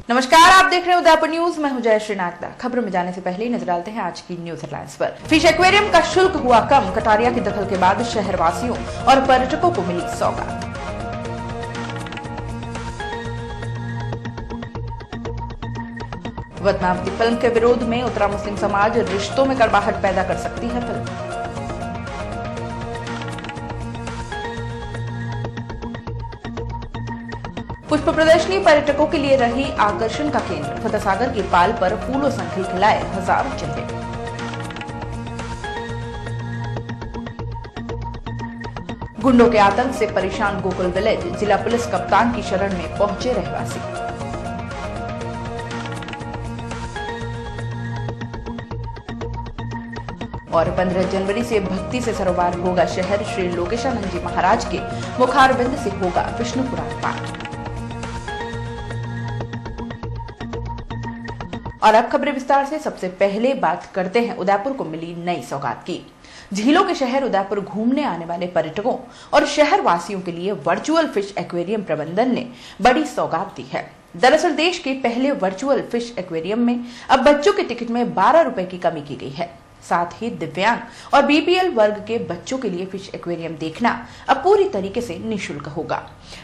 नमस्कार, आप देख रहे हैं उदयपुर न्यूज। मैं हूं जय श्रीनाथ। खबरों में जाने से पहले ही नजर डालते हैं आज की न्यूज हेडलाइंस पर। फिश एक्वेरियम का शुल्क हुआ कम, कटारिया की दखल के बाद शहरवासियों और पर्यटकों को मिली सौगात। पद्मावती फिल्म के विरोध में उतरा मुस्लिम समाज, रिश्तों में कड़वाहट पैदा कर सकती है फिल्म। पुष्प प्रदर्शनी पर्यटकों के लिए रही आकर्षण का केंद्र। फतहसागर की पाल पर फूलों संग खिलखिलाए हजारों चेहरे। गुंडों के आतंक से परेशान गोकुल विलेज, जिला पुलिस कप्तान की शरण में पहुंचे रहवासी। और 15 जनवरी से भक्ति से सरोवर होगा शहर। श्री लोकेशानंद जी महाराज के मुखारबिंद से होगा विष्णु पुराण पाठ। और अब खबरें विस्तार से। सबसे पहले बात करते हैं उदयपुर को मिली नई सौगात की। झीलों के शहर उदयपुर घूमने आने वाले पर्यटकों और शहर वासियों के लिए वर्चुअल फिश एक्वेरियम प्रबंधन ने बड़ी सौगात दी है। दरअसल देश के पहले वर्चुअल फिश एक्वेरियम में अब बच्चों के टिकट में 12 रुपए की कमी की गई है। साथ ही दिव्यांग और बीपीएल वर्ग के बच्चों के लिए फिश एक्वेरियम देखना अब पूरी तरीके से निःशुल्क होगा।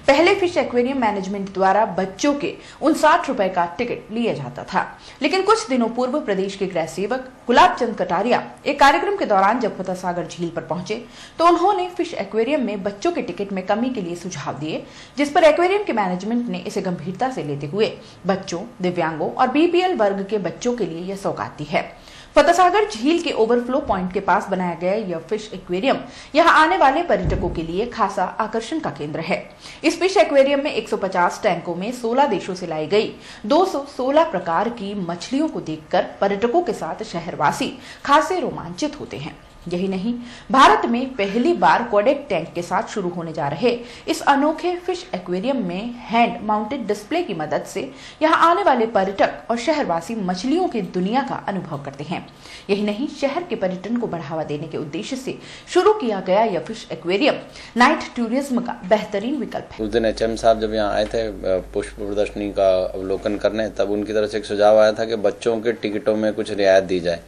पहले फिश एक्वेरियम मैनेजमेंट द्वारा बच्चों के 59 रुपए का टिकट लिया जाता था, लेकिन कुछ दिनों पूर्व प्रदेश के गृह सेवक गुलाब चंद कटारिया एक कार्यक्रम के दौरान जब फतहसागर झील पर पहुंचे तो उन्होंने फिश एक्वेरियम में बच्चों के टिकट में कमी के लिए सुझाव दिए, जिस पर एक्वेरियम के मैनेजमेंट ने इसे गंभीरता से लेते हुए बच्चों, दिव्यांगों और बीपीएल वर्ग के बच्चों के लिए यह सौगात दी है। फतहसागर झील के ओवरफ्लो पॉइंट के पास बनाया गया यह फिश एक्वेरियम यहां आने वाले पर्यटकों के लिए खासा आकर्षण का केंद्र है। इस फिश एक्वेरियम में 150 टैंकों में 16 देशों से लाई गई 216 प्रकार की मछलियों को देखकर पर्यटकों के साथ शहरवासी खासे रोमांचित होते हैं। यही नहीं, भारत में पहली बार क्वाडेक टैंक के साथ शुरू होने जा रहे इस अनोखे फिश एक्वेरियम में हैंड माउंटेड डिस्प्ले की मदद से यहां आने वाले पर्यटक और शहरवासी मछलियों की दुनिया का अनुभव करते हैं। यही नहीं, शहर के पर्यटन को बढ़ावा देने के उद्देश्य से शुरू किया गया यह फिश एक्वेरियम नाइट टूरिज्म का बेहतरीन विकल्प है। उस दिन एचएम साहब जब यहाँ आए थे पुष्प प्रदर्शनी का अवलोकन करने, तब उनकी तरफ से एक सुझाव आया था कि बच्चों के टिकटों में कुछ रियायत दी जाए।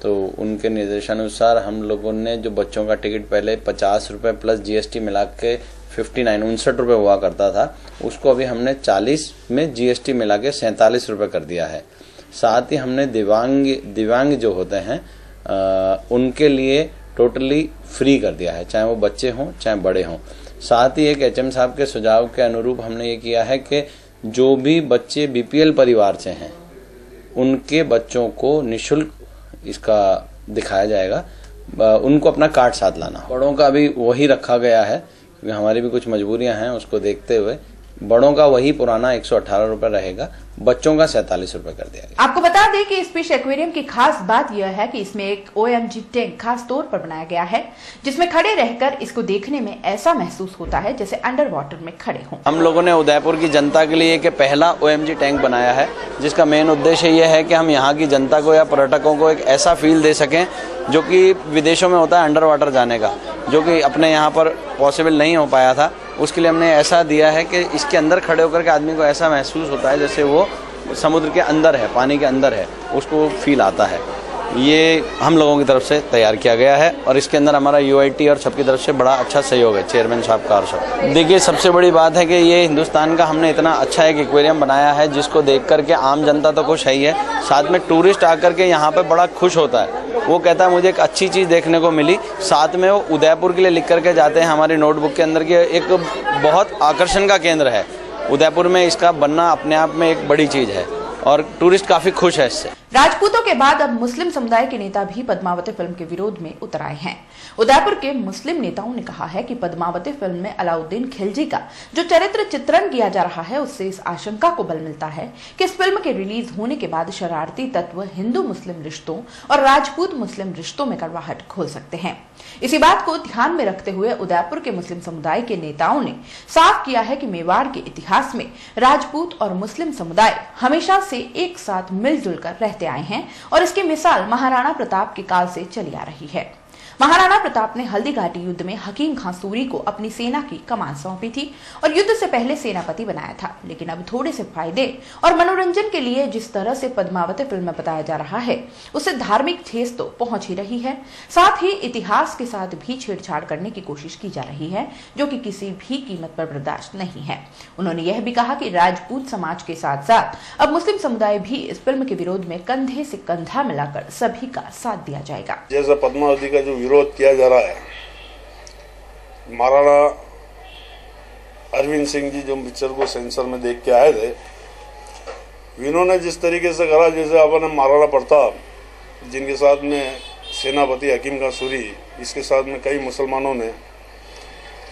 तो उनके निर्देशानुसार हम लोगों ने जो बच्चों का टिकट पहले 50 रुपए प्लस जीएसटी मिला के 59 रुपए हुआ करता था, उसको अभी हमने 40 में जीएसटी मिला के 47 रुपए कर दिया है। साथ ही हमने दिव्यांग जो होते हैं उनके लिए टोटली फ्री कर दिया है, चाहे वो बच्चे हों चाहे बड़े हों। साथ ही एक एचएम साहब के सुझाव के अनुरूप हमने ये किया है कि जो भी बच्चे बीपीएल परिवार से हैं उनके बच्चों को निःशुल्क इसका दिखाया जाएगा। उनको अपना कार्ड साथ लाना। बड़ों का भी वही रखा गया है क्योंकि हमारी भी कुछ मजबूरियां हैं, उसको देखते हुए बड़ों का वही पुराना 118 रुपए रहेगा, बच्चों का 47 रुपए कर दिया गया। आपको बता दें कि इस फिश एक्वेरियम की खास बात यह है कि इसमें एक OMG टैंक खास तौर पर बनाया गया है, जिसमें खड़े रहकर इसको देखने में ऐसा महसूस होता है जैसे अंडर वाटर में खड़े हों। हम लोगों ने उदयपुर की जनता के लिए एक पहला OMG टैंक बनाया है, जिसका मेन उद्देश्य यह है कि हम यहाँ की जनता को या पर्यटकों को एक ऐसा फील दे सकें जो कि विदेशों में होता है अंडर वाटर जाने का, जो कि अपने यहाँ पर पॉसिबल नहीं हो पाया था। उसके लिए हमने ऐसा दिया है कि इसके अंदर खड़े होकर के आदमी को ऐसा महसूस होता है जैसे वो समुद्र के अंदर है, पानी के अंदर है, उसको फील आता है। ये हम लोगों की तरफ से तैयार किया गया है और इसके अंदर हमारा UIT और सबकी तरफ से बड़ा अच्छा सहयोग है, चेयरमैन साहब का और सब। देखिए, सबसे बड़ी बात है कि ये हिंदुस्तान का हमने इतना अच्छा एक एक्वेरियम बनाया है जिसको देख करके आम जनता तो खुश है ही है, साथ में टूरिस्ट आकर के यहाँ पे बड़ा खुश होता है। वो कहता है मुझे एक अच्छी चीज़ देखने को मिली। साथ में वो उदयपुर के लिए लिख करके जाते हैं हमारी नोटबुक के अंदर कि एक बहुत आकर्षण का केंद्र है उदयपुर में, इसका बनना अपने आप में एक बड़ी चीज़ है और टूरिस्ट काफी खुश है इससे। राजपूतों के बाद अब मुस्लिम समुदाय के नेता भी पद्मावती फिल्म के विरोध में उतर आए हैं। उदयपुर के मुस्लिम नेताओं ने कहा है कि पद्मावती फिल्म में अलाउद्दीन खिलजी का जो चरित्र चित्रण किया जा रहा है, उससे इस आशंका को बल मिलता है कि इस फिल्म के रिलीज होने के बाद शरारती तत्व हिंदू मुस्लिम रिश्तों और राजपूत मुस्लिम रिश्तों में कड़वाहट खोल सकते हैं। इसी बात को ध्यान में रखते हुए उदयपुर के मुस्लिम समुदाय के नेताओं ने साफ किया है कि मेवाड़ के इतिहास में राजपूत और मुस्लिम समुदाय हमेशा से एक साथ मिलजुल कर रहते आए हैं और इसकी मिसाल महाराणा प्रताप के काल से चली आ रही है। महाराणा प्रताप ने हल्दी घाटी युद्ध में हकीम खां सूरी को अपनी सेना की कमान सौंपी थी और युद्ध से पहले सेनापति बनाया था। लेकिन अब थोड़े से फायदे और मनोरंजन के लिए जिस तरह से पद्मावती फिल्म में बताया जा रहा है, उससे धार्मिक ठेस तो पहुंच ही रही है, साथ ही इतिहास के साथ भी छेड़छाड़ करने की कोशिश की जा रही है, जो कि किसी भी कीमत पर बर्दाश्त नहीं है। उन्होंने यह भी कहा कि राजपूत समाज के साथ साथ अब मुस्लिम समुदाय भी इस फिल्म के विरोध में कंधे से कंधा मिलाकर सभी का साथ दिया जाएगा। जैसा पद्मावती का जो विरोध किया जा रहा है, महाराणा अरविंद सिंह जी जो पिक्चर को सेंसर में देख के आए थे, इन्होंने जिस तरीके से करा, जैसे अपन महाराणा प्रताप जिनके साथ में सेनापति हकीम खां सूरी, इसके साथ में कई मुसलमानों ने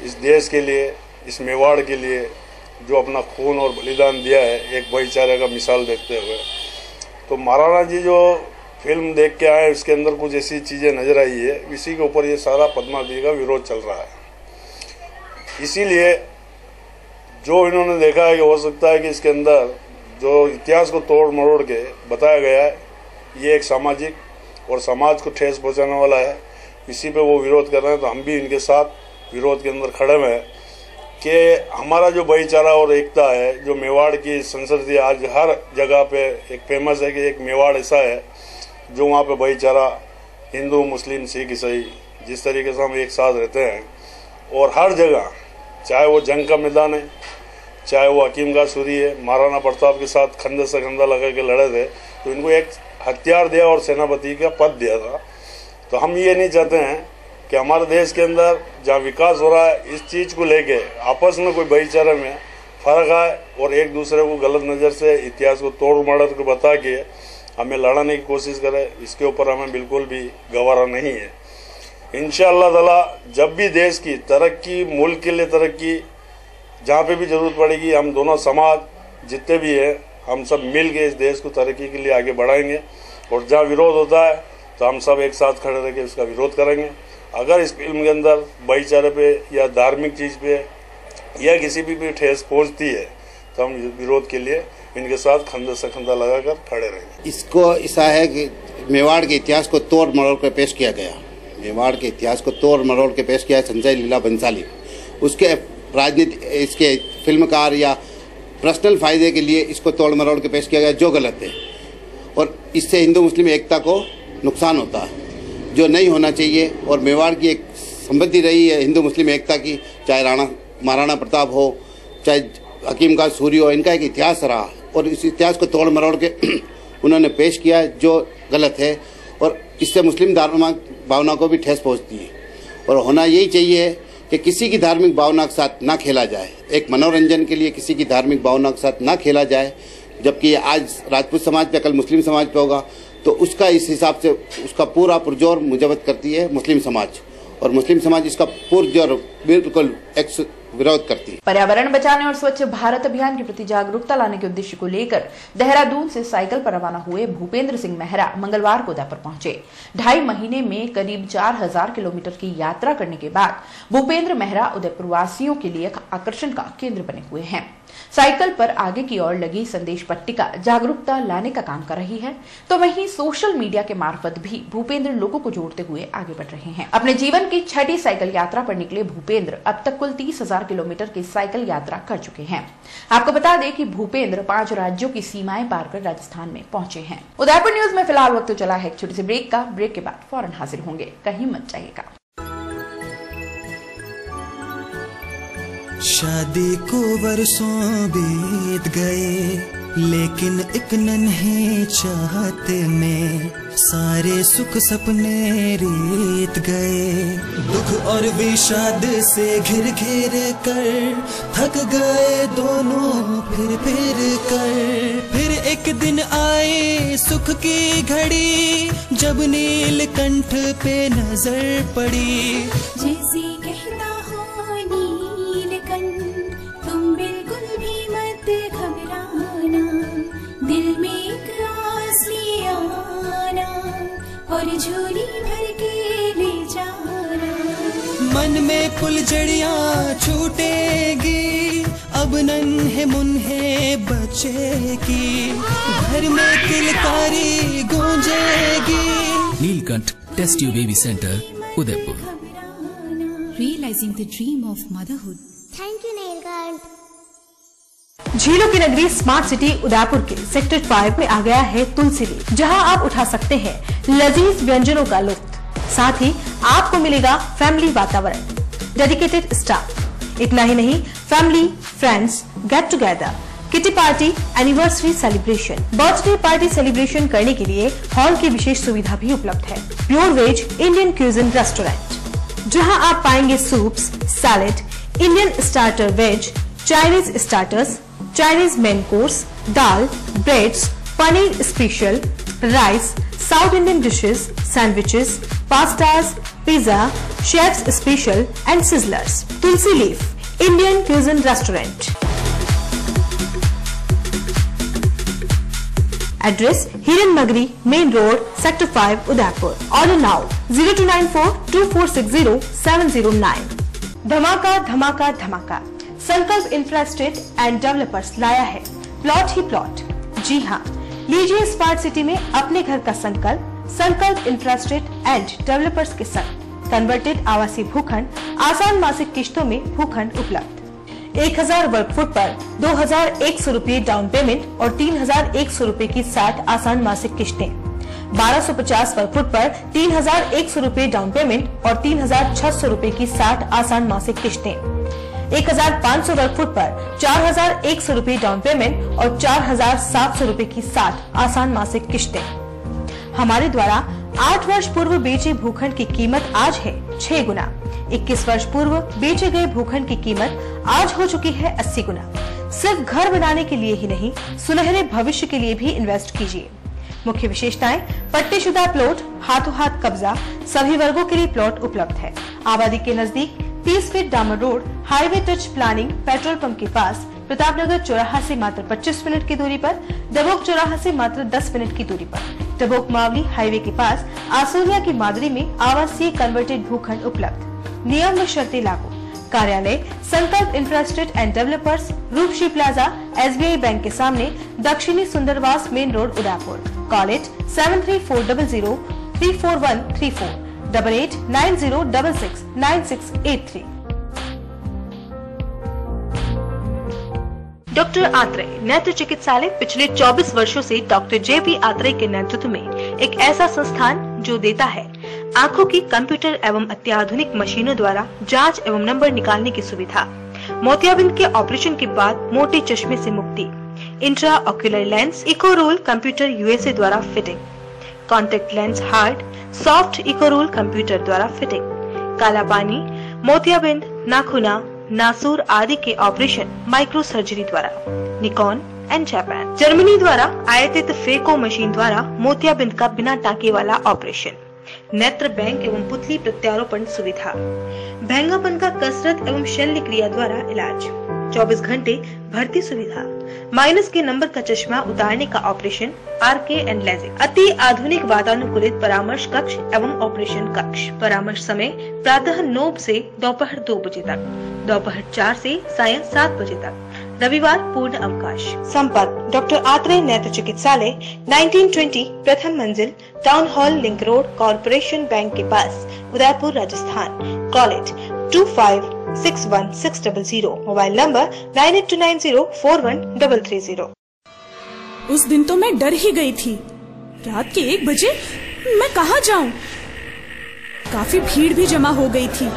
इस देश के लिए, इस मेवाड़ के लिए जो अपना खून और बलिदान दिया है, एक भाईचारे का मिसाल देखते हुए, तो महाराणा जी जो फिल्म देख के आए उसके अंदर कुछ ऐसी चीजें नजर आई है, इसी के ऊपर ये सारा पद्मावती का विरोध चल रहा है। इसीलिए जो इन्होंने देखा है कि हो सकता है कि इसके अंदर जो इतिहास को तोड़ मरोड़ के बताया गया है, ये एक सामाजिक और समाज को ठेस पहुंचाने वाला है, इसी पे वो विरोध कर रहे हैं। तो हम भी इनके साथ विरोध के अंदर खड़े हुए हैं कि हमारा जो भाईचारा और एकता है, जो मेवाड़ की संस्कृति आज हर जगह पे एक फेमस है कि एक मेवाड़ ऐसा है जो वहाँ पे भाईचारा हिंदू, मुस्लिम, सिख, ईसाई जिस तरीके से हम एक साथ रहते हैं, और हर जगह चाहे वो जंग का मैदान है, चाहे वो हकीम खां सूरी है, महाराणा प्रताप के साथ कंधे से कंधा लगा के लड़े थे, तो इनको एक हथियार दिया और सेनापति का पद दिया था। तो हम ये नहीं चाहते हैं कि हमारे देश के अंदर जहाँ विकास हो रहा है, इस चीज़ को लेके आपस में कोई भाईचारे में फर्क आए और एक दूसरे को गलत नज़र से इतिहास को तोड़ मरोड़ के बता के हमें लड़ाने की कोशिश करे, इसके ऊपर हमें बिल्कुल भी गवारा नहीं है। इंशाअल्लाह ताला जब भी देश की तरक्की, मुल्क के लिए तरक्की, जहाँ पे भी जरूरत पड़ेगी, हम दोनों समाज जितने भी हैं, हम सब मिल के इस देश को तरक्की के लिए आगे बढ़ाएंगे। और जहाँ विरोध होता है तो हम सब एक साथ खड़े रह के उसका विरोध करेंगे। अगर इस फिल्म के अंदर भाईचारे पे या धार्मिक चीज़ पे या किसी भी ठेस पहुँचती है तो हम विरोध के लिए इनके साथ कंधे से कंधा लगाकर खड़े रहेंगे। इसको ऐसा है कि मेवाड़ के इतिहास को तोड़ मरोड़ कर पेश किया गया, मेवाड़ के इतिहास को तोड़ मरोड़ के पेश किया है संजय लीला बंसाली। उसके राजनीति, इसके फिल्मकार या पर्सनल फायदे के लिए इसको तोड़ मरोड़ के पेश किया गया, जो गलत है, और इससे हिंदू मुस्लिम एकता को नुकसान होता है, जो नहीं होना चाहिए। और मेवाड़ की एक संपत्ति रही है हिंदू मुस्लिम एकता की, चाहे महाराणा प्रताप हो, चाहे हकीम खां सूरी हो, इनका एक इतिहास रहा और इस इतिहास को तोड़ मरोड़ के उन्होंने पेश किया है, जो गलत है, और इससे मुस्लिम धार्मिक भावना को भी ठेस पहुंचती है। और होना यही चाहिए कि किसी की धार्मिक भावना के साथ ना खेला जाए, एक मनोरंजन के लिए किसी की धार्मिक भावना के साथ ना खेला जाए। जबकि आज राजपूत समाज पे कल मुस्लिम समाज पे होगा, तो उसका इस हिसाब से उसका पूरा पुरजोर मुजवत करती है मुस्लिम समाज, और मुस्लिम समाज इसका पुरजोर बिल्कुल विरोध करती है। पर्यावरण बचाने और स्वच्छ भारत अभियान के प्रति जागरूकता लाने के उद्देश्य को लेकर देहरादून से साइकिल पर रवाना हुए भूपेंद्र सिंह मेहरा मंगलवार को उदयपुर पहुंचे। 2.5 महीने में करीब 4000 किलोमीटर की यात्रा करने के बाद भूपेंद्र मेहरा उदयपुर वासियों के लिए आकर्षण का केंद्र बने हुए हैं। साइकिल पर आगे की ओर लगी संदेश पट्टिका जागरूकता लाने का काम कर रही है, तो वहीं सोशल मीडिया के मार्फत भी भूपेंद्र लोगों को जोड़ते हुए आगे बढ़ रहे हैं। अपने जीवन की 6ठी साइकिल यात्रा पर निकले भूपेंद्र अब तक कुल 30,000 किलोमीटर की साइकिल यात्रा कर चुके हैं। आपको बता दें कि भूपेंद्र 5 राज्यों की सीमाएं पार कर राजस्थान में पहुंचे हैं। उदयपुर न्यूज में फिलहाल वक्त चला है एक छोटे से ब्रेक का। ब्रेक के बाद फौरन हाजिर होंगे, कहीं मत जाइएगा। शादी को वर्षों बीत गए, लेकिन एक नन्ही चाहते में सारे सुख सपने बीत गए। दुख और विषाद से घिर घिर कर थक गए दोनों फिर कर। फिर एक दिन आए सुख की घड़ी, जब नीलकंठ पे नजर पड़ी। जैसे कहता हो नीलकंठ, तुम बिल्कुल भी मत घबराना, दिल में एक आस ले आना और झोली भर के ले जाना। मन में फुलझड़ियाँ छूटेगी, अब नन्हे मुन्हे बचेगी, घर में किलकारी गूंजेगी। Neelkanth test tube baby centre, Udaipur. Realizing the dream of motherhood. Thank you, Neilkanth. झीलों की नगरी स्मार्ट सिटी उदयपुर के सेक्टर 5 में आ गया है तुलसी लेक, जहां आप उठा सकते हैं लजीज व्यंजनों का लुत्फ। साथ ही आपको मिलेगा फैमिली वातावरण, डेडिकेटेड स्टाफ। इतना ही नहीं, family, friends, get together, kitty party, anniversary celebration, birthday party celebration करने के लिए हॉल की विशेष सुविधा भी उपलब्ध है। Pure veg Indian cuisine restaurant, जहां आप पाएंगे soups, salad, Indian starter veg, Chinese starters, Chinese main course, दाल, breads, paneer special, rice, South Indian dishes, sandwiches, pastas, pizza, chefs special and sizzlers. Tulsi leaf Indian cuisine restaurant. Address Hiran Nagari, main road, sector 5, Udaipur. Order now 02942460-709। धमाका धमाका धमाका, संकल्प infrastructure and developers लाया है plot ही plot. जी हाँ, लीजिए smart city में अपने घर का संकल्प। संकल्प इंफ्रास्ट्रक्चर एंड डेवलपर्स के संग कन्वर्टेड आवासीय भूखंड, आसान मासिक किश्तों में भूखंड उपलब्ध। 1000 वर्ग फुट पर 2100 रूपए डाउन पेमेंट और 3100 रूपए की 60 आसान मासिक किश्तें। 1250 वर्ग फुट पर 3100 रूपए डाउन पेमेंट और 3600 रूपए की 60 आसान मासिक किश्तें। 1500 वर्ग फुट पर 4100 रूपए डाउन पेमेंट और 4700 रूपए की 60 आसान मासिक किश्तें। हमारे द्वारा 8 वर्ष पूर्व बेचे भूखंड की कीमत आज है 6 गुना। 21 वर्ष पूर्व बेचे गए भूखंड की कीमत आज हो चुकी है 80 गुना। सिर्फ घर बनाने के लिए ही नहीं, सुनहरे भविष्य के लिए भी इन्वेस्ट कीजिए। मुख्य विशेषताएं: पट्टेशुदा प्लॉट, हाथों हाथ कब्जा, सभी वर्गों के लिए प्लॉट उपलब्ध है। आबादी के नजदीक 30 फीट डामर road, highway touch planning, petrol pump के पास, प्रतापनगर चौराहा से मात्र 25 मिनट की दूरी पर, डबोक चौराहा से मात्र 10 मिनट की दूरी पर, डबोक मावली हाईवे के पास, आसोलिया की मादरी में आवासीय कन्वर्टेड भूखंड उपलब्ध। नियम व शर्तें लागू। कार्यालय Sankalp infrastructure and developers, Rupshi plaza, SBI bank के सामने, दक्षिणी Sundarwas main road, Udaipur. Call it 7340034134 8890669683। Doctor Atreya नेत्र चिकित्सालय पिछले 24 वर्षों से डॉक्टर JP आत्रेय के नेतृत्व में एक ऐसा संस्थान जो देता है आंखों की कंप्यूटर एवं अत्याधुनिक मशीनों द्वारा जांच एवं नंबर निकालने की सुविधा, मोतियाबिंद के ऑपरेशन के बाद मोटे चश्मे से मुक्ति, इंट्रा ऑक्यूलर लेंस इको रोल कंप्यूटर USA द्वारा फिटिंग, कॉन्टेक्ट लेंस हार्ड सॉफ्ट इको रोल कंप्यूटर द्वारा फिटिंग, काला पानी, मोतियाबिंद, नाखूना, नासूर आदि के ऑपरेशन माइक्रो सर्जरी द्वारा, निकॉन एंड जापान, जर्मनी द्वारा आयातित फेको मशीन द्वारा मोतियाबिंद का बिना टाके वाला ऑपरेशन, नेत्र बैंक एवं पुतली प्रत्यारोपण सुविधा, भैंगापन का कसरत एवं शल्य क्रिया द्वारा इलाज, 24 घंटे भर्ती सुविधा, माइनस के नंबर का चश्मा उतारने का ऑपरेशन, RK एंड लेजिक, अति आधुनिक वातानुकूलित परामर्श कक्ष एवं ऑपरेशन कक्ष। परामर्श समय प्रातः 9 से दोपहर 2 बजे तक, दोपहर 4 से सायं 7 बजे तक, रविवार पूर्ण अवकाश। संपर्क डॉक्टर आत्रेय नेत्र चिकित्सालय 1920 प्रथम मंजिल, town hall link road, corporation bank के पास, Udaipur, Rajasthan. Call it 25616000, mobile number 9829041330। उस दिन तो मैं डर ही गई थी। रात के 1 बजे मैं कहाँ जाऊँ? काफी भीड़ भी जमा हो गई थी।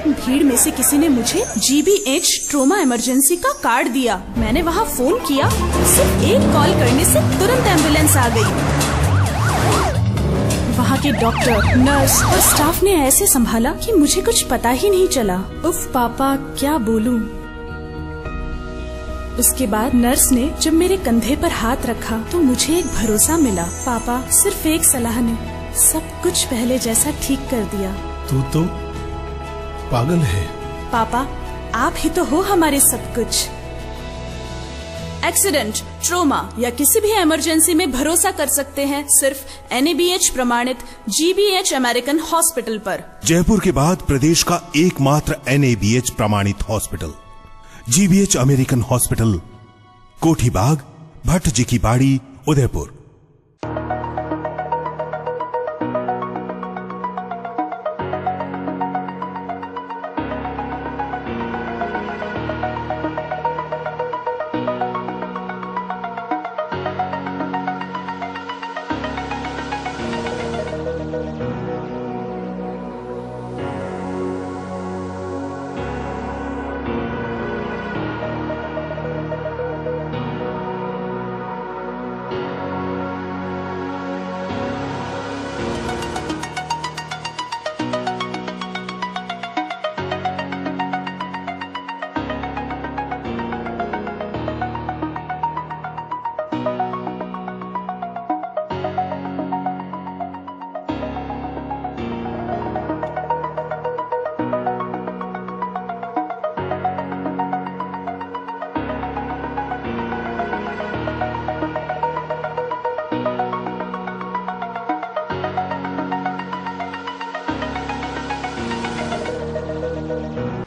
भीड़ में से किसी ने मुझे GBH ट्रोमा इमरजेंसी का कार्ड दिया। मैंने वहाँ फोन किया, सिर्फ एक कॉल करने से तुरंत एम्बुलेंस आ गई। वहाँ के डॉक्टर, नर्स और स्टाफ ने ऐसे संभाला कि मुझे कुछ पता ही नहीं चला। उफ पापा, क्या बोलूं। उसके बाद नर्स ने जब मेरे कंधे पर हाथ रखा तो मुझे एक भरोसा मिला। पापा, सिर्फ एक सलाह ने सब कुछ पहले जैसा ठीक कर दिया। तू तो पागल है। पापा, आप ही तो हो हमारे सब कुछ। एक्सीडेंट, ट्रोमा या किसी भी इमरजेंसी में भरोसा कर सकते हैं सिर्फ NABH प्रमाणित GBH अमेरिकन हॉस्पिटल पर। जयपुर के बाद प्रदेश का एकमात्र NABH प्रमाणित हॉस्पिटल GBH अमेरिकन हॉस्पिटल, कोठी बाग, भट्ट जी की बाड़ी, उदयपुर।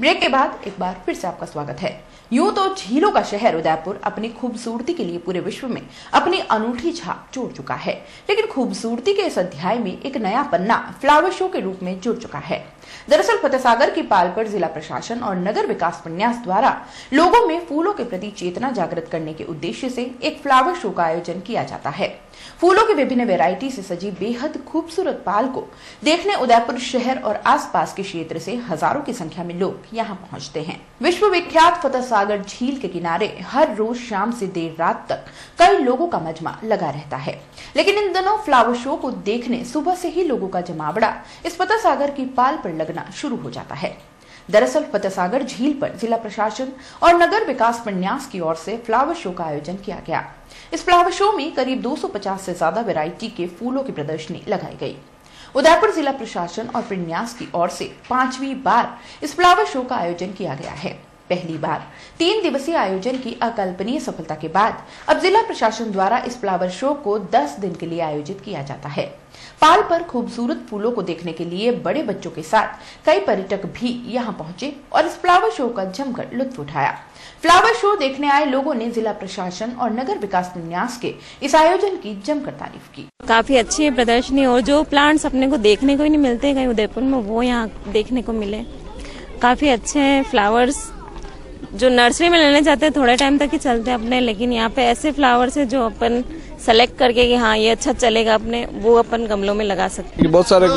ब्रेक के बाद एक बार फिर से आपका स्वागत है। यूं तो झीलों का शहर उदयपुर अपनी खूबसूरती के लिए पूरे विश्व में अपनी अनूठी छाप छोड़ चुका है, लेकिन खूबसूरती के इस अध्याय में एक नया पन्ना फ्लावर शो के रूप में जुड़ चुका है। दरअसल फतेहसागर की पाल पर जिला प्रशासन और नगर विकास प्रन्यास द्वारा लोगों में फूलों के प्रति चेतना जागृत करने के उद्देश्य से एक फ्लावर शो का आयोजन किया जाता है। फूलों की विभिन्न वैरायटी से सजी बेहद खूबसूरत पाल को देखने उदयपुर शहर और आसपास के क्षेत्र से हजारों की संख्या में लोग यहाँ पहुँचते हैं। विश्व विख्यात फतेहसागर झील के किनारे हर रोज शाम से देर रात तक कई लोगों का मजमा लगा रहता है, लेकिन इन दिनों फ्लावर शो को देखने सुबह से ही लोगों का जमावड़ा इस फतेहसागर की पाल पर लगना शुरू हो जाता है। दरअसल फतेहसागर झील पर जिला प्रशासन और नगर विकास प्रन्यास की ओर से फ्लावर शो का आयोजन किया गया। इस फ्लावर शो में करीब 250 से ज्यादा वैरायटी के फूलों की प्रदर्शनी लगाई गई। उदयपुर जिला प्रशासन और प्रन्यास की ओर से 5वीं बार इस फ्लावर शो का आयोजन किया गया है। पहली बार 3 दिवसीय आयोजन की अकल्पनीय सफलता के बाद अब जिला प्रशासन द्वारा इस फ्लावर शो को 10 दिन के लिए आयोजित किया जाता है। पाल पर खूबसूरत फूलों को देखने के लिए बड़े बच्चों के साथ कई पर्यटक भी यहाँ पहुंचे और इस फ्लावर शो का जमकर लुत्फ उठाया। फ्लावर शो देखने आए लोगों ने जिला प्रशासन और नगर विकास प्रन्यास के इस आयोजन की जमकर तारीफ की। काफी अच्छी है प्रदर्शनी और जो प्लांट्स अपने को देखने को ही नहीं मिलते कहीं उदयपुर में, वो यहाँ देखने को मिले। काफी अच्छे हैं फ्लावर्स, जो नर्सरी में लेने जाते हैं थोड़े टाइम तक ही चलते हैं अपने, लेकिन यहाँ पे ऐसे फ्लावर्स है जो अपन सेलेक्ट करके कि हाँ ये अच्छा चलेगा अपने, वो अपन गमलों में लगा सकते हैं। बहुत सारे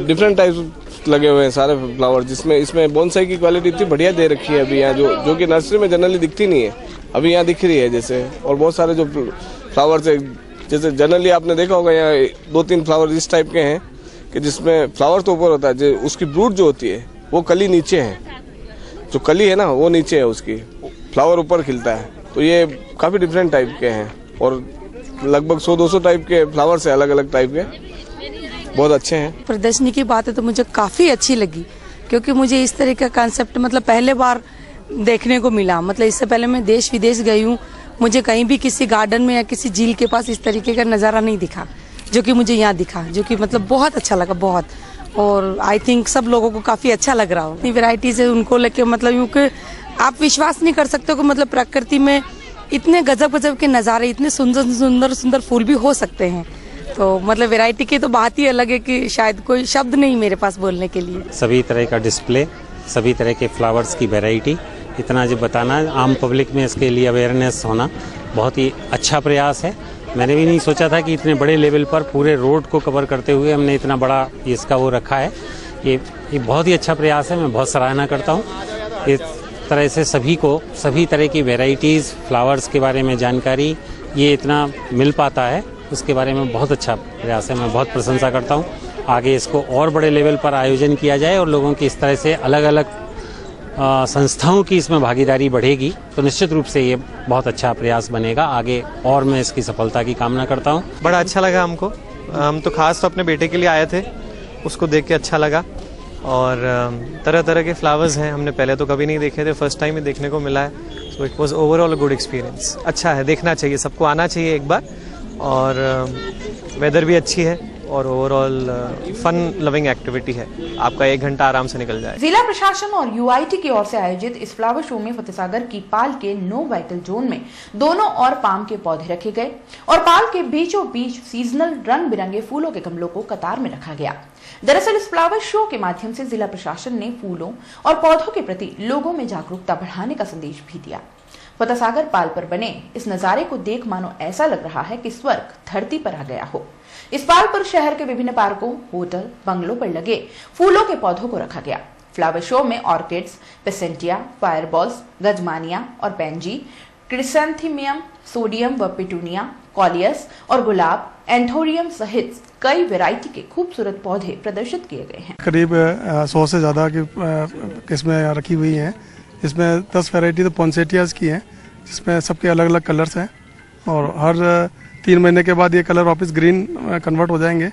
डिफरेंट टाइप्स लगे हुए हैं सारे फ्लावर, जिसमें इसमें बोनसाई की क्वालिटी इतनी बढ़िया दे रखी है अभी यहाँ, जो कि नर्सरी में जनरली दिखती नहीं है, अभी यहाँ दिख रही है जैसे। और बहुत सारे जो फ्लावर्स है, जैसे जनरली आपने देखा होगा यहाँ 2-3 फ्लावर इस टाइप के हैं कि जिसमें फ्लावर तो ऊपर होता है, उसकी ब्रूट जो होती है वो कली नीचे है, जो कली है ना वो नीचे है, उसकी फ्लावर ऊपर खिलता है। तो ये काफी डिफरेंट टाइप के हैं और लगभग 100-200 टाइप के फ्लावर्स है, अलग अलग टाइप के, बहुत अच्छे हैं। प्रदर्शनी की बात है तो मुझे काफी अच्छी लगी, क्योंकि मुझे इस तरह का कांसेप्ट मतलब पहले बार देखने को मिला। मतलब इससे पहले मैं देश विदेश गई हूँ, मुझे कहीं भी किसी गार्डन में या किसी झील के पास इस तरीके का नजारा नहीं दिखा जो कि मुझे यहाँ दिखा, जो कि मतलब बहुत अच्छा लगा, बहुत। और आई थिंक सब लोगों को काफी अच्छा लग रहा हो। इतनी वेराइटीज है उनको लेके, मतलब यूँ कि आप विश्वास नहीं कर सकते हो कि मतलब प्रकृति में इतने गजब गजब के नज़ारे, इतने सुंदर सुंदर सुंदर फूल भी हो सकते हैं। तो मतलब वैरायटी की तो बात ही अलग है कि शायद कोई शब्द नहीं मेरे पास बोलने के लिए। सभी तरह का डिस्प्ले, सभी तरह के फ्लावर्स की वैरायटी, इतना जो बताना आम पब्लिक में इसके लिए अवेयरनेस होना बहुत ही अच्छा प्रयास है। मैंने भी नहीं सोचा था कि इतने बड़े लेवल पर पूरे रोड को कवर करते हुए हमने इतना बड़ा इसका वो रखा है। ये बहुत ही अच्छा प्रयास है, मैं बहुत सराहना करता हूँ। इस तरह से सभी को सभी तरह की वैरायटीज़ फ्लावर्स के बारे में जानकारी ये इतना मिल पाता है, उसके बारे में बहुत अच्छा प्रयास है, मैं बहुत प्रशंसा करता हूँ। आगे इसको और बड़े लेवल पर आयोजन किया जाए और लोगों की इस तरह से अलग अलग संस्थाओं की इसमें भागीदारी बढ़ेगी तो निश्चित रूप से ये बहुत अच्छा प्रयास बनेगा आगे, और मैं इसकी सफलता की कामना करता हूँ। बड़ा अच्छा लगा हमको, हम तो खास तो अपने बेटे के लिए आए थे, उसको देख के अच्छा लगा। और तरह तरह के फ्लावर्स हैं, हमने पहले तो कभी नहीं देखे थे, फर्स्ट टाइम ही देखने को मिला है। So it was overall a good experience. अच्छा है, देखना चाहिए, सबको आना चाहिए एक बार। और वेदर भी अच्छी है और ओवरऑल फन लविंग एक्टिविटी है, आपका 1 घंटा आराम से निकल जाए। जिला प्रशासन और यूआईटी की ओर से आयोजित इस फ्लावर शो में फतेहसागर की पाल के नो वाइटल जोन में दोनों और पाम के पौधे रखे गए और पाल के बीचों बीच सीजनल रंग बिरंगे फूलों के गमलों को कतार में रखा गया। दरअसल इस फ्लावर शो के माध्यम से जिला प्रशासन ने फूलों और पौधों के प्रति लोगों में जागरूकता बढ़ाने का संदेश भी दिया। फतेहसागर पाल पर बने इस नजारे को देख मानो ऐसा लग रहा है कि स्वर्ग धरती पर आ गया हो। इस पाल पर शहर के विभिन्न पार्कों, होटल, बंगलों पर लगे फूलों के पौधों को रखा गया। फ्लावर शो में ऑर्किड्स, पेसेंटिया, फायरबॉल्स, गजमानिया और पेंजी, क्रिसैंथेमियम, सोडियम व पिटूनिया, कॉलियस और गुलाब, एंथोरियम सहित कई वैरायटी के खूबसूरत पौधे प्रदर्शित किए गए हैं। करीब 100 से ज्यादा की किस्में रखी हुई हैं, जिसमें 10 वैरायटी तो पॉन्सेटियाज की हैं, जिसमें सबके अलग अलग कलर्स हैं और हर 3 महीने के बाद ये कलर वापस ग्रीन कन्वर्ट हो जाएंगे,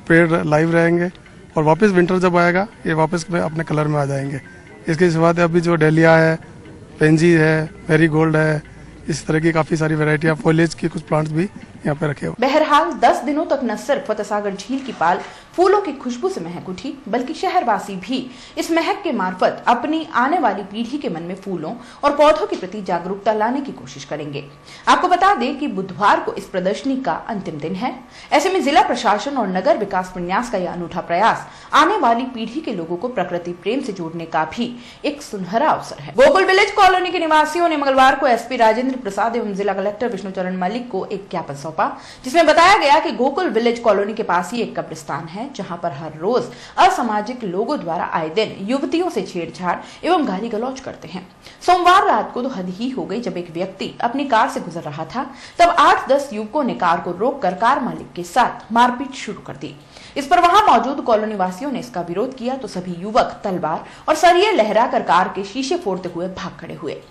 पेड़ लाइव रहेंगे और वापस विंटर जब आएगा ये वापस अपने कलर में आ जाएंगे। इसके सिवा अभी जो डेलिया है, पेंजी है, मैरीगोल्ड है, इस तरह की काफी सारी वैरायटियां, फॉलेज की कुछ प्लांट्स भी यहाँ पे रखे हुए। बहरहाल 10 दिनों तक न सिर्फ फतेहसागर झील की पाल फूलों की खुशबू से महक उठी, बल्कि शहरवासी भी इस महक के मार्फत अपनी आने वाली पीढ़ी के मन में फूलों और पौधों के प्रति जागरूकता लाने की कोशिश करेंगे। आपको बता दें कि बुधवार को इस प्रदर्शनी का अंतिम दिन है। ऐसे में जिला प्रशासन और नगर विकास प्रन्यास का यह अनूठा प्रयास आने वाली पीढ़ी के लोगों को प्रकृति प्रेम से जोड़ने का भी एक सुनहरा अवसर है। गोकुल विलेज कॉलोनी के निवासियों ने मंगलवार को एसपी राजेंद्र प्रसाद एवं जिला कलेक्टर विष्णुचरण मलिक को एक ज्ञापन सौंपा, जिसमें बताया गया कि गोकुल विलेज कॉलोनी के पास ही एक कब्रिस्तान है, जहां पर हर रोज असामाजिक लोगों द्वारा आए दिन युवतियों से छेड़छाड़ एवं गाली गलौज करते हैं। सोमवार रात को तो हद ही हो गई, जब एक व्यक्ति अपनी कार से गुजर रहा था, तब 8-10 युवकों ने कार को रोककर कार मालिक के साथ मारपीट शुरू कर दी। इस पर वहां मौजूद कॉलोनी वासियों ने इसका विरोध किया तो सभी युवक तलवार और सरिये लहराकर कार के शीशे फोड़ते हुए भाग खड़े हुए।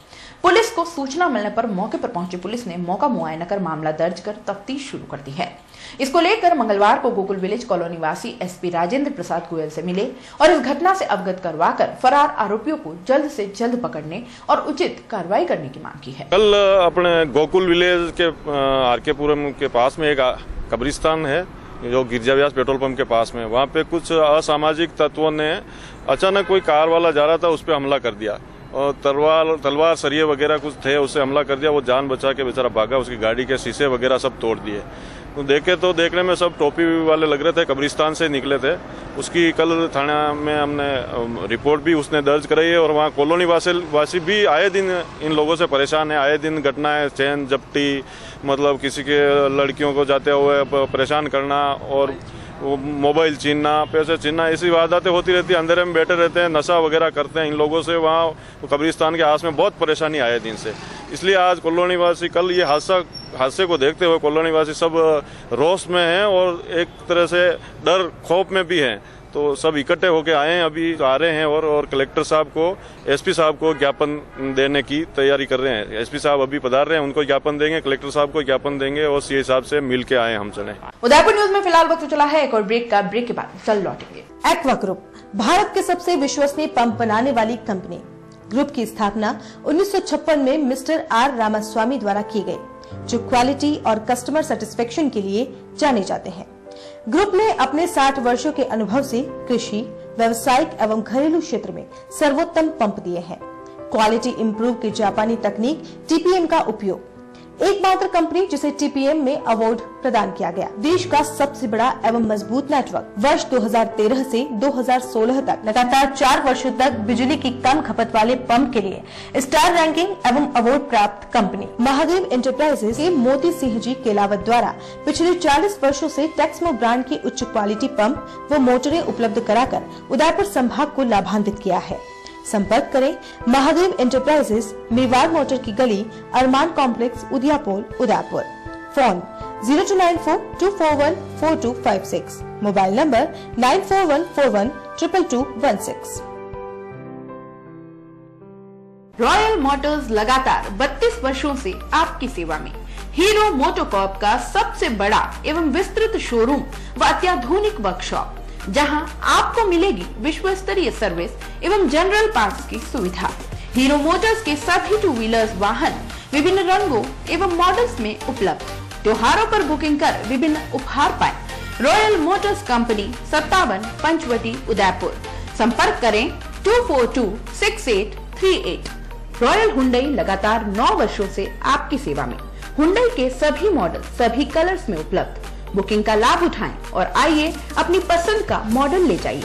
पुलिस को सूचना मिलने पर मौके पर पहुंची पुलिस ने मौका मुआयना कर मामला दर्ज कर तफ्तीश शुरू कर दी है। इसको लेकर मंगलवार को गोकुल विलेज कॉलोनी वासी एसपी राजेंद्र प्रसाद गोयल से मिले और इस घटना से अवगत करवाकर फरार आरोपियों को जल्द से जल्द पकड़ने और उचित कार्रवाई करने की मांग की है। कल अपने गोकुल विलेज के आरकेपुरम के पास में एक कब्रिस्तान है जो गिरजा व्यास पेट्रोल पंप के पास में, वहाँ पे कुछ असामाजिक तत्वों ने अचानक कोई कार वाला जा रहा था, उस पर हमला कर दिया और तलवार सरिये वगैरह कुछ थे, उससे हमला कर दिया। वो जान बचा के बेचारा भागा, उसकी गाड़ी के शीशे वगैरह सब तोड़ दिए। तो देखे तो देखने में सब टोपी वाले लग रहे थे, कब्रिस्तान से निकले थे। उसकी कल थाना में हमने रिपोर्ट भी उसने दर्ज कराई है और वहाँ कॉलोनी वासी भी आए दिन इन लोगों से परेशान है। आए दिन घटनाएं, चैन जप्टी, मतलब किसी के लड़कियों को जाते हुए परेशान करना और मोबाइल छीनना, पैसे छीनना, ऐसी वारदातें होती रहती है। अंधेरे में बैठे रहते हैं, नशा वगैरह करते हैं। इन लोगों से वहाँ कब्रिस्तान के आस में बहुत परेशानी आए दिन से। इसलिए आज कॉलोनी वासी कल ये हादसे को देखते हुए कॉलोनी वासी सब रोष में हैं और एक तरह से डर खौफ में भी हैं। तो सब इकट्ठे होके आए हैं, अभी आ रहे हैं और कलेक्टर साहब को, एसपी साहब को ज्ञापन देने की तैयारी कर रहे हैं। एसपी साहब अभी पधार रहे हैं, उनको ज्ञापन देंगे, कलेक्टर साहब को ज्ञापन देंगे और सीए साहब से मिल के आए हम चले। उदयपुर न्यूज में फिलहाल वक्त चला है एक और ब्रेक का। ब्रेक के बाद चल लौटेंगे। एक्वा ग्रुप भारत के सबसे विश्वसनीय पंप बनाने वाली कंपनी। ग्रुप की स्थापना 1956 में मिस्टर आर रामास्वामी द्वारा की गई, जो क्वालिटी और कस्टमर सेटिस्फेक्शन के लिए जाने जाते हैं। ग्रुप ने अपने 60 वर्षों के अनुभव से कृषि, व्यावसायिक एवं घरेलू क्षेत्र में सर्वोत्तम पंप दिए हैं। क्वालिटी इंप्रूव की जापानी तकनीक टीपीएम का उपयोग, एकमात्र कंपनी जिसे टीपीएम में अवार्ड प्रदान किया गया। देश का सबसे बड़ा एवं मजबूत नेटवर्क। वर्ष 2013 से 2016 तक लगातार 4 वर्षों तक बिजली की कम खपत वाले पंप के लिए स्टार रैंकिंग एवं अवार्ड प्राप्त कंपनी। महादेव एंटरप्राइजेस के मोती सिंह जी केलावत द्वारा पिछले 40 वर्षों से टेक्समो ब्रांड की उच्च क्वालिटी पंप व मोटरें उपलब्ध कराकर उदयपुर संभाग को लाभान्वित किया है। संपर्क करें महादेव एंटरप्राइजेस, मेवाड़ मोटर की गली, Arman complex, Udiyapur, Udaipur. Phone 0294241456, mobile number 9414122216। Royal motors लगातार 32 वर्षों से आपकी सेवा में। हीरो मोटोकॉर्प का सबसे बड़ा एवं विस्तृत शोरूम व अत्याधुनिक वर्कशॉप, जहां आपको मिलेगी विश्व स्तरीय सर्विस एवं जनरल पार्ट्स की सुविधा। हीरो मोटर्स के सभी 2 व्हीलर्स वाहन विभिन्न रंगों एवं मॉडल्स में उपलब्ध। त्योहारों पर बुकिंग कर विभिन्न उपहार पाएं। Royal motors company 57 Panchvati Udaipur. संपर्क करें 2426838। रॉयल हुंडई लगातार 9 वर्षों से आपकी सेवा में। हुंडई के सभी मॉडल सभी कलर्स में उपलब्ध। बुकिंग का लाभ उठाएं और आइए अपनी पसंद का मॉडल ले जाइए।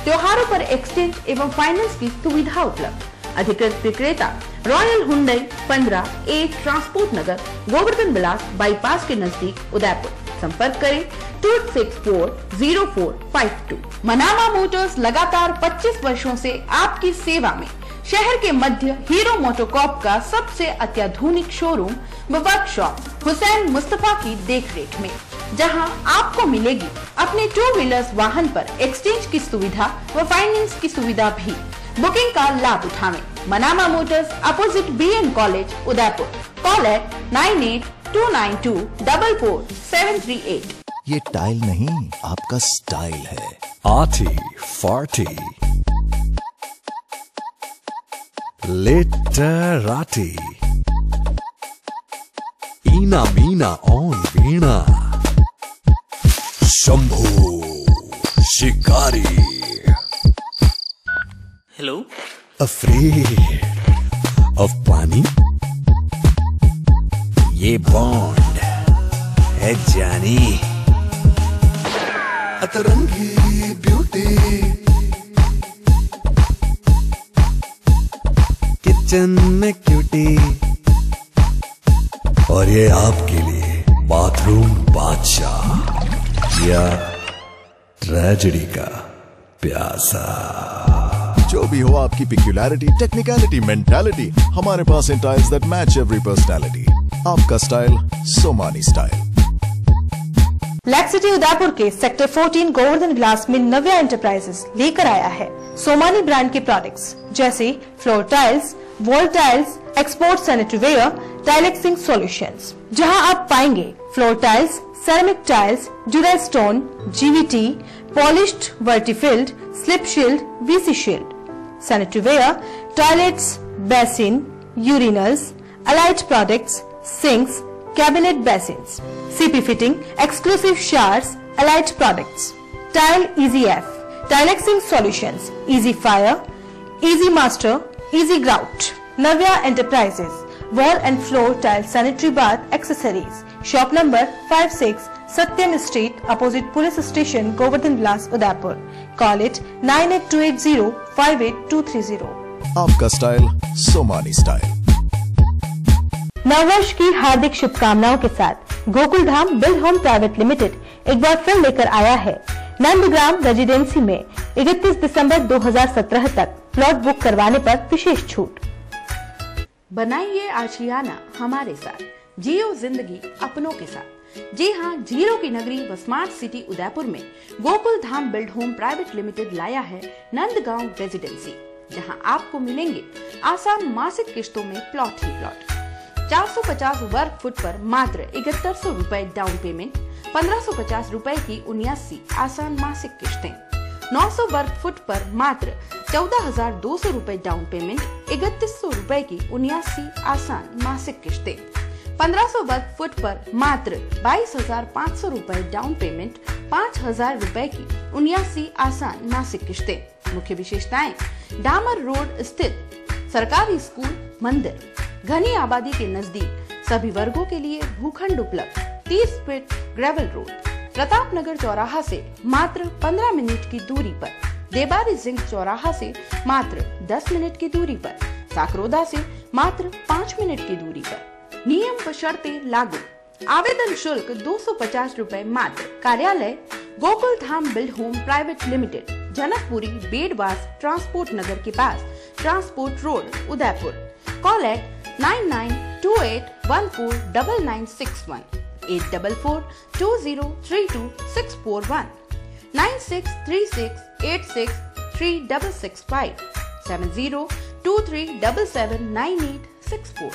त्योहारों पर एक्सचेंज एवं फाइनेंस की सुविधा उपलब्ध। अधिकृत विक्रेता रॉयल हुंडई 15A ट्रांसपोर्ट नगर, गोवर्धन विलास बाईपास के नजदीक उदयपुर। संपर्क करें 2640452। मनामा मोटर्स लगातार 25 वर्षों से आपकी सेवा में। शहर के मध्य हीरो मोटोकॉर्प का सबसे अत्याधुनिक शोरूम व वर्कशॉप हुसैन मुस्तफा की देखरेख में, जहां आपको मिलेगी अपने 2 व्हीलर्स वाहन पर एक्सचेंज की सुविधा व फाइनेंस की सुविधा भी। बुकिंग का लाभ उठाएं। Manama Motors opposite BN college Udaipur. Call eight 9829244738। ये टाइल नहीं, आपका स्टाइल है। Arty forty लिटराटी Eena Meena on वीणा शंभू शिकारी। हेलो। अफ्रेड ऑफ पानी? ये बॉन्ड है जानी। अतरंगी ब्यूटी, किचन में क्यूटी, और ये आपके लिए बाथरूम बादशाह या ट्रेजेडी का प्यासा। जो भी हो आपकी पिक्यूलैरिटी, टेक्निकलिटी, मेंटालिटी, हमारे पास हैं tiles that match every personality. आपका स्टाइल सोमानी स्टाइल। लैक्सिटी उदयपुर के सेक्टर 14 गोवर्धन विलास में नव्या एंटरप्राइजेस लेकर आया है सोमानी ब्रांड के प्रोडक्ट्स जैसे floor tiles, wall tiles, export sanitary ware, टाइलेक्सिंग सॉल्यूशंस, जहां आप पाएंगे floor tiles, ceramic tiles, dural stone, GVT, polished वर्टिफिल्ड, slip shield, VC shield, sanitary ware, toilets, basin, urinals, allied products, sinks, cabinet basins, CP fitting, exclusive showers, allied products, Tile EasyF, Tilexing solutions, Easy Fire, Easy Master, Easy Grout, Navya Enterprises, wall and floor tile sanitary bath accessories, shop number 56, Satyam Street, opposite Police Station, Govardhan Vilas, Udaipur. Call it 9828058230. आपका style Somani style. नववर्ष की हार्दिक शुभकामनाओं के साथ Gokuldham build home private limited एक बार फिर लेकर आया है नंदग्राम रेजिडेंसी में 31 दिसंबर 2017 तक प्लॉट बुक करवाने पर विशेष छूट। बनाइए आशियाना हमारे साथ, जियो जिंदगी अपनों के साथ। जी हाँ, जीरो की नगरी व स्मार्ट सिटी उदयपुर में Gokuldham build home private limited लाया है नंदगांव रेजिडेंसी, जहां आपको मिलेंगे आसान मासिक किस्तों में प्लॉट ही प्लॉट। 450 वर्ग फुट पर मात्र 7100 रुपए डाउन पेमेंट, 1550 रुपए की 79 आसान मासिक किश्तें। 900 वर्ग फुट पर मात्र 14,200 रुपए डाउन पेमेंट, 3100 रुपए की 79 आसान मासिक किश्तें। 1500 वर्ग फुट पर मात्र 22,500 रुपए डाउन पेमेंट, 5,000 रुपए की 79 आसान मासिक किश्तें। मुख्य विशेषताएं: डामर रोड स्थित सरकारी स्कूल, मंदिर, घनी आबादी के नजदीक, सभी वर्गों के लिए भूखंड उपलब्ध, 30 feet gravel road, Pratap Nagar चौराहा से मात्र 15 मिनट की दूरी पर, देबारी जिंक चौराहा से मात्र 10 मिनट की दूरी पर, साकरोदा से मात्र 5 मिनट की दूरी पर। नियम व शर्तें लागू। आवेदन शुल्क 250 रुपए मात्र। कार्यालय Gokul Dham build home private limited, Janakpuri Bedwas transport Nagar के पास, transport road, Udaipur. Call at 9928149961, 8442032641, 9636863665, 7023779864।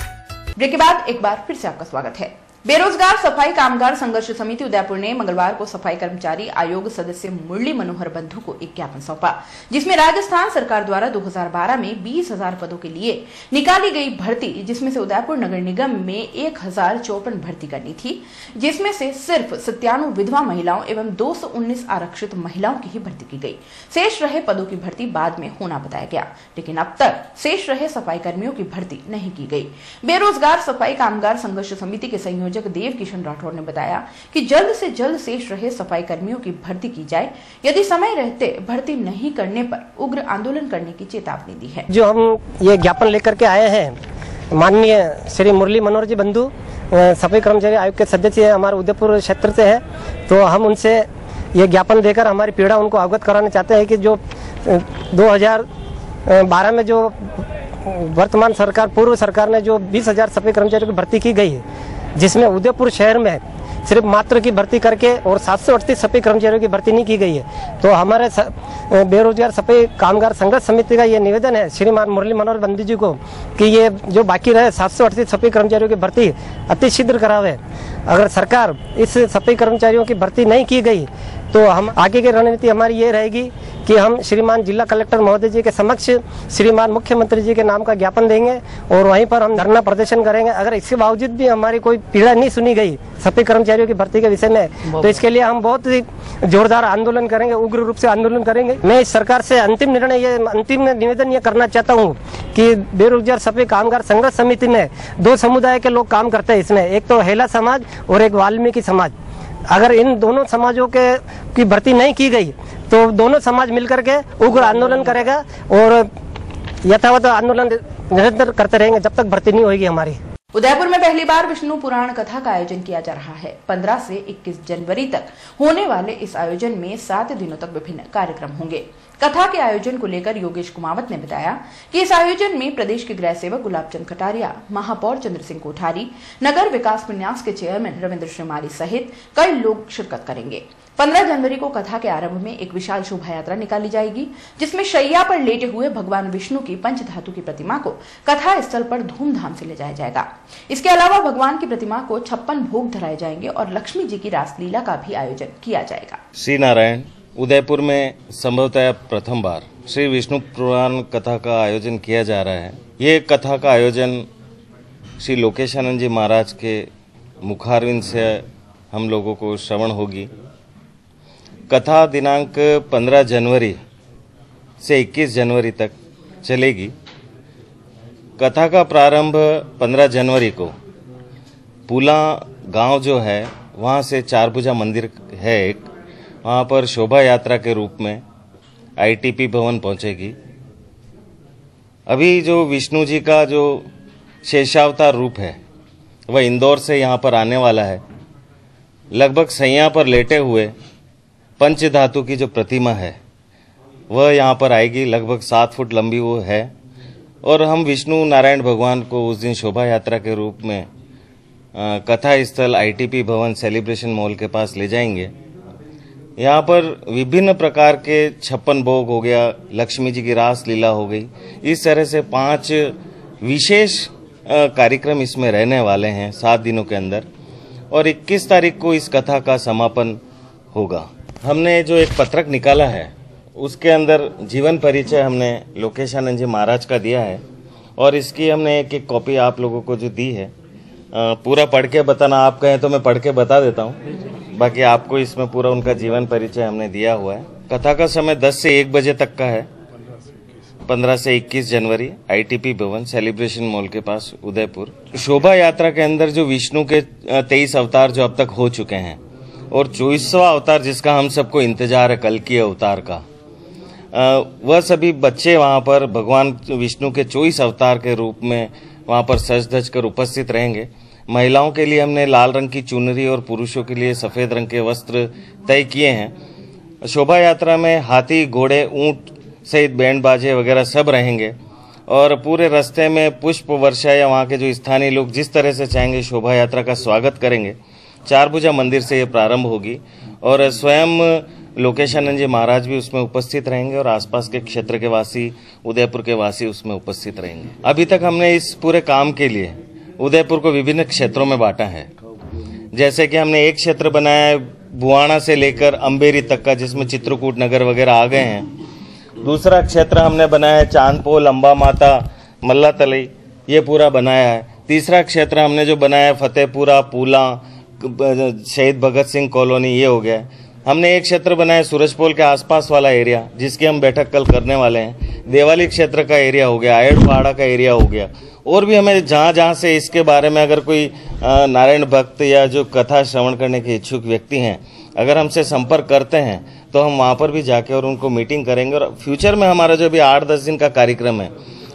Break के बाद एक बार फिर से आपका स्वागत है। बेरोजगार सफाई कामगार संघर्ष समिति उदयपुर ने मंगलवार को सफाई कर्मचारी आयोग सदस्य मुरली मनोहर बंधु को एक ज्ञापन सौंपा, जिसमें राजस्थान सरकार द्वारा 2012 में 20,000 पदों के लिए निकाली गई भर्ती, जिसमें से उदयपुर नगर निगम में 1054 भर्ती करनी थी, जिसमें से सिर्फ 97 विधवा महिलाओं एवं 219 आरक्षित महिलाओं की ही भर्ती की गई। शेष रहे पदों की भर्ती बाद में होना बताया गया, लेकिन अब तक शेष रहे सफाई कर्मियों की भर्ती नहीं की गई। बेरोजगार सफाई कामगार संघर्ष समिति के संयोजक देव किशन राठौर ने बताया कि जल्द से जल्द शेष रहे सफाई कर्मियों की भर्ती की जाए, यदि समय रहते भर्ती नहीं करने पर उग्र आंदोलन करने की चेतावनी दी है। जो हम ये ज्ञापन लेकर के आए हैं, माननीय श्री मुरली मनोहर जी बंधु सफाई कर्मचारी आयोग के सदस्य हमारे उदयपुर क्षेत्र से है, तो हम उनसे ये ज्ञापन देकर हमारी पीड़ा उनको अवगत कराना चाहते हैं कि जो 2012 में जो वर्तमान सरकार, पूर्व सरकार ने जो 20,000 सफाई कर्मचारियों की भर्ती की गई है, जिसमें उदयपुर शहर में सिर्फ मात्र की भर्ती करके और 738 सफाई कर्मचारियों की भर्ती नहीं की गई है, तो हमारे बेरोजगार सफाई कामगार संघर्ष समिति का ये निवेदन है श्रीमान मुरली मनोहर बंधु जी को कि ये जो बाकी रहे 738 सफाई कर्मचारियों की भर्ती अति शीघ्र करावे। अगर सरकार इस सफाई कर्मचारियों की भर्ती नहीं की गई तो हम आगे की रणनीति हमारी ये रहेगी कि हम श्रीमान जिला कलेक्टर महोदय जी के समक्ष श्रीमान मुख्यमंत्री जी के नाम का ज्ञापन देंगे और वहीं पर हम धरना प्रदर्शन करेंगे। अगर इसके बावजूद भी हमारी कोई पीड़ा नहीं सुनी गई सफाई कर्मचारियों की भर्ती के विषय में, तो इसके लिए हम बहुत ही जोरदार आंदोलन करेंगे, उग्र रूप से आंदोलन करेंगे। मैं इस सरकार से अंतिम निवेदन ये करना चाहता हूँ कि बेरोजगार सफाई कामगार संघर्ष समिति में 2 समुदाय के लोग काम करते हैं इसमें, एक तो हेला समाज और एक वाल्मीकि समाज। अगर इन दोनों समाजों की भर्ती नहीं की गई तो दोनों समाज मिलकर के उग्र आंदोलन करेगा और यथावत आंदोलन निरंतर करते रहेंगे जब तक भर्ती नहीं होगी हमारी। उदयपुर में पहली बार विष्णु पुराण कथा का आयोजन किया जा रहा है। 15 से 21 जनवरी तक होने वाले इस आयोजन में 7 दिनों तक विभिन्न कार्यक्रम होंगे। कथा के आयोजन को लेकर योगेश कुमावत ने बताया कि इस आयोजन में प्रदेश के गृह सेवक गुलाब चंद कटारिया, महापौर चंद्र सिंह कोठारी, नगर विकास प्रन्यास के चेयरमैन रविंद्र श्रीमाली सहित कई लोग शिरकत करेंगे। 15 जनवरी को कथा के आरंभ में एक विशाल शोभा यात्रा निकाली जाएगी, जिसमें शैया पर लेटे हुए भगवान विष्णु की पंचधातु की प्रतिमा को कथा स्थल पर धूमधाम से ले जाया जाएगा। इसके अलावा भगवान की प्रतिमा को 56 भोग धराए जाएंगे और लक्ष्मी जी की रासलीला का भी आयोजन किया जाएगा। श्री नारायण, उदयपुर में संभवतः प्रथम बार श्री विष्णु पुराण कथा का आयोजन किया जा रहा है। ये कथा का आयोजन श्री लोकेशानंद जी महाराज के मुखारविंद से हम लोगों को श्रवण होगी। कथा दिनांक 15 जनवरी से 21 जनवरी तक चलेगी। कथा का प्रारंभ 15 जनवरी को पुला गांव जो है वहां से चारभुजा मंदिर है एक, वहां पर शोभा यात्रा के रूप में आईटीपी भवन पहुंचेगी। अभी जो विष्णु जी का जो शेषावतार रूप है वह इंदौर से यहाँ पर आने वाला है। लगभग सैया पर लेटे हुए पंचधातु की जो प्रतिमा है वह यहाँ पर आएगी। लगभग 7 फुट लंबी वो है और हम विष्णु नारायण भगवान को उस दिन शोभा यात्रा के रूप में कथा स्थल आईटीपी भवन सेलिब्रेशन मॉल के पास ले जाएंगे। यहाँ पर विभिन्न प्रकार के 56 भोग हो गया, लक्ष्मी जी की रास लीला हो गई। इस तरह से 5 विशेष कार्यक्रम इसमें रहने वाले हैं 7 दिनों के अंदर और 21 तारीख को इस कथा का समापन होगा। हमने जो एक पत्रक निकाला है उसके अंदर जीवन परिचय हमने लोकेशानंद जी महाराज का दिया है और इसकी हमने एक कॉपी आप लोगों को जो दी है, पूरा पढ़ के बताना आप कहें तो मैं पढ़ के बता देता हूँ, बाकी आपको इसमें पूरा उनका जीवन परिचय हमने दिया हुआ है। कथा का समय 10 से 1 बजे तक का है। 15 से 21 जनवरी आईटीपी भवन सेलिब्रेशन मॉल के पास उदयपुर। शोभा यात्रा के अंदर जो विष्णु के 23 अवतार जो अब तक हो चुके हैं और 24वां अवतार जिसका हम सबको इंतजार है कल की अवतार का, वह सभी बच्चे वहां पर भगवान विष्णु के 24 अवतार के रूप में वहां पर सज धज कर उपस्थित रहेंगे। महिलाओं के लिए हमने लाल रंग की चुनरी और पुरुषों के लिए सफेद रंग के वस्त्र तय किए हैं। शोभा यात्रा में हाथी, घोड़े, ऊंट सहित बैंड बाजे वगैरह सब रहेंगे और पूरे रास्ते में पुष्प वर्षा या वहाँ के जो स्थानीय लोग जिस तरह से चाहेंगे शोभा यात्रा का स्वागत करेंगे। चारभुजा मंदिर से ये प्रारंभ होगी और स्वयं लोकेशानंद जी महाराज भी उसमें उपस्थित रहेंगे और आसपास के क्षेत्र के वासी, उदयपुर के वासी उसमें उपस्थित रहेंगे। अभी तक हमने इस पूरे काम के लिए उदयपुर को विभिन्न क्षेत्रों में बांटा है। जैसे कि हमने एक क्षेत्र बनाया है बुआना से लेकर अम्बेरी तक का, जिसमें चित्रकूट नगर वगैरह आ गए हैं। दूसरा क्षेत्र हमने बनाया है चांदपोल, अम्बा माता, मल्ला तलई, ये पूरा बनाया है। तीसरा क्षेत्र हमने जो बनाया है फतेहपुरा, पूला, शहीद भगत सिंह कॉलोनी, ये हो गया। हमने एक क्षेत्र बनाया सूरजपोल के आसपास वाला एरिया, जिसकी हम बैठक कल करने वाले हैं। देवाली क्षेत्र का एरिया हो गया, आयड़ पहाड़ा का एरिया हो गया। और भी हमें जहाँ जहाँ से इसके बारे में अगर कोई नारायण भक्त या जो कथा श्रवण करने के इच्छुक व्यक्ति हैं, अगर हमसे संपर्क करते हैं तो हम वहाँ पर भी जाके और उनको मीटिंग करेंगे। और फ्यूचर में हमारा जो भी 8-10 दिन का कार्यक्रम है,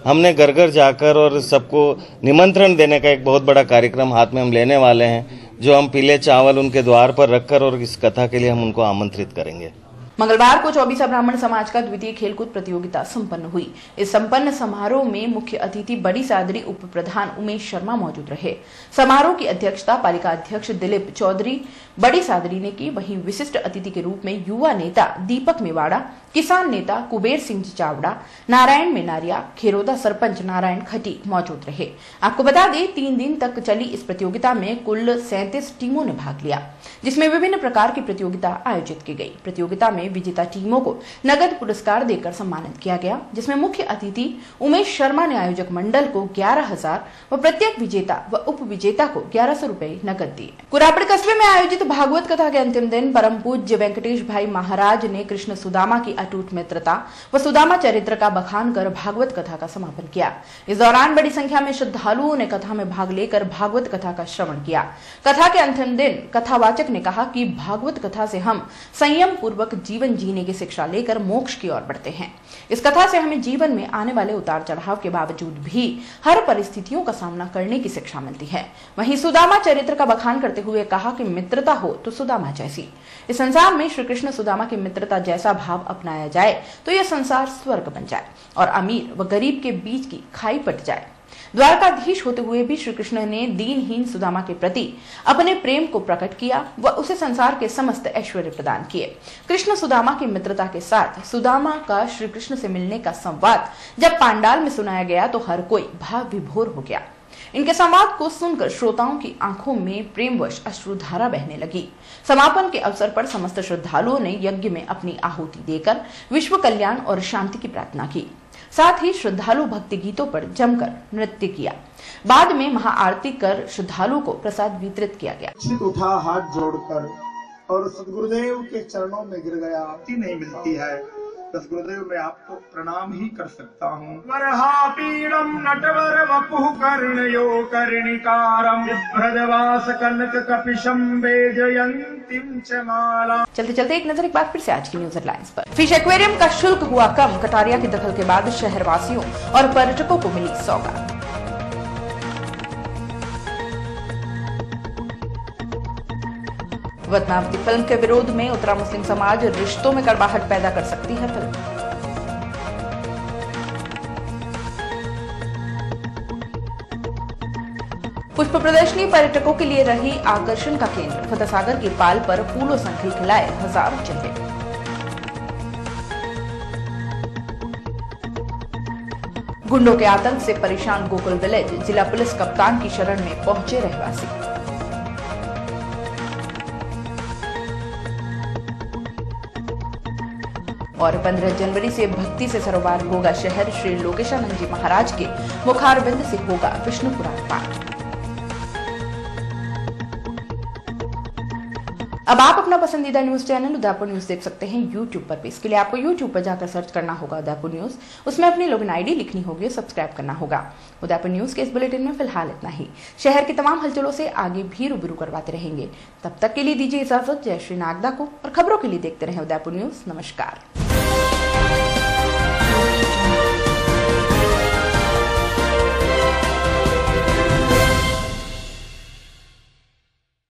हमने घर घर जाकर और सबको निमंत्रण देने का एक बहुत बड़ा कार्यक्रम हाथ में हम लेने वाले हैं, जो हम पीले चावल उनके द्वार पर रखकर और इस कथा के लिए हम उनको आमंत्रित करेंगे। मंगलवार को चौबीसा ब्राह्मण समाज का द्वितीय खेलकूद प्रतियोगिता संपन्न हुई। इस संपन्न समारोह में मुख्य अतिथि बड़ी सादरी उप प्रधान उमेश शर्मा मौजूद रहे। समारोह की अध्यक्षता पालिका अध्यक्ष दिलीप चौधरी बड़ी सादरी ने की। वहीं विशिष्ट अतिथि के रूप में युवा नेता दीपक मेवाड़ा, किसान नेता कुबेर सिंह चावड़ा, नारायण मेनारिया, खेरोदा सरपंच नारायण खटी मौजूद रहे। आपको बता दें 3 दिन तक चली इस प्रतियोगिता में कुल 37 टीमों ने भाग लिया, जिसमें विभिन्न प्रकार की प्रतियोगिता आयोजित की गई। प्रतियोगिता में विजेता टीमों को नगद पुरस्कार देकर सम्मानित किया गया, जिसमें मुख्य अतिथि उमेश शर्मा ने आयोजक मंडल को 11,000 व प्रत्येक विजेता व उप विजेता को 1100 रुपए नगद दिए। कुरापड़ कस्बे में आयोजित भागवत कथा के अंतिम दिन परम पूज्य वेंकटेश भाई महाराज ने कृष्ण सुदामा की अटूट मित्रता व सुदामा चरित्र का बखान कर भागवत कथा का समापन किया। इस दौरान बड़ी संख्या में श्रद्धालुओं ने कथा में भाग लेकर भागवत कथा का श्रवण किया। कथा के अंतिम दिन कथावाचक ने कहा कि भागवत कथा से हम संयम पूर्वक जीवन जीने की शिक्षा लेकर मोक्ष की ओर बढ़ते हैं। इस कथा से हमें जीवन में आने वाले उतार चढ़ाव के बावजूद भी हर परिस्थितियों का सामना करने की शिक्षा मिलती है। वहीं सुदामा चरित्र का बखान करते हुए कहा कि मित्रता हो तो सुदामा जैसी। इस संसार में श्री कृष्ण सुदामा की मित्रता जैसा भाव अपनाया जाए तो यह संसार स्वर्ग बन जाए और अमीर व गरीब के बीच की खाई पट जाए। द्वारकाधीश होते हुए भी श्री कृष्ण ने दीनहीन सुदामा के प्रति अपने प्रेम को प्रकट किया व उसे संसार के समस्त ऐश्वर्य प्रदान किए। कृष्ण सुदामा की मित्रता के साथ सुदामा का श्री कृष्ण से मिलने का संवाद जब पांडाल में सुनाया गया तो हर कोई भाव विभोर हो गया। इनके संवाद को सुनकर श्रोताओं की आंखों में प्रेमवश अश्रुधारा बहने लगी। समापन के अवसर पर समस्त श्रद्धालुओं ने यज्ञ में अपनी आहुति देकर विश्व कल्याण और शांति की प्रार्थना की। साथ ही श्रद्धालु भक्ति गीतों पर जमकर नृत्य किया। बाद में महाआरती कर श्रद्धालुओं को प्रसाद वितरित किया गया। उठा हाथ जोड़कर और सदगुरुदेव के चरणों में गिर गया। आरती नहीं मिलती है, सदगुरुदेव मैं आपको प्रणाम ही कर सकता हूँ। वरहापीडम नटवर वपुः कर्णयो कर्णिकारम ब्रजवास कनक कपिशम वेजयंतीम च माला। चलते चलते एक नजर एक बार फिर से आज की न्यूज हेडलाइंस पर। फिश एक्वेरियम का शुल्क हुआ कम, कटारिया की दखल के बाद शहरवासियों और पर्यटकों को मिली सौगात। वतनावती फिल्म के विरोध में उतरा मुस्लिम समाज, रिश्तों में कड़वाहट पैदा कर सकती है फिल्म। पुष्प प्रदर्शनी पर्यटकों के लिए रही आकर्षण का केंद्र। फतेहसागर की पाल पर फूलों से खिलखिलाए हजारों चेहरे। गुंडों के आतंक से परेशान गोकुल विलेज, जिला पुलिस कप्तान की शरण में पहुंचे रहवासी। और 15 जनवरी से भक्ति से सरोवर होगा शहर। श्री लोकेशानंद जी महाराज के मुखारबिंद से होगा विष्णु पुराण पाठ। अब आप अपना पसंदीदा न्यूज चैनल उदयपुर न्यूज देख सकते हैं YouTube पर भी। इसके लिए आपको YouTube पर जाकर सर्च करना होगा उदयपुर न्यूज, उसमें अपनी लॉगिन आईडी लिखनी होगी, सब्सक्राइब करना होगा। उदयपुर न्यूज के इस बुलेटिन में फिलहाल इतना ही। शहर की तमाम हलचलों से आगे भी रूबरू करवाते रहेंगे। तब तक के लिए दीजिए इजाजत। जय श्री नागदा को, और खबरों के लिए देखते रहें उदयपुर न्यूज। नमस्कार।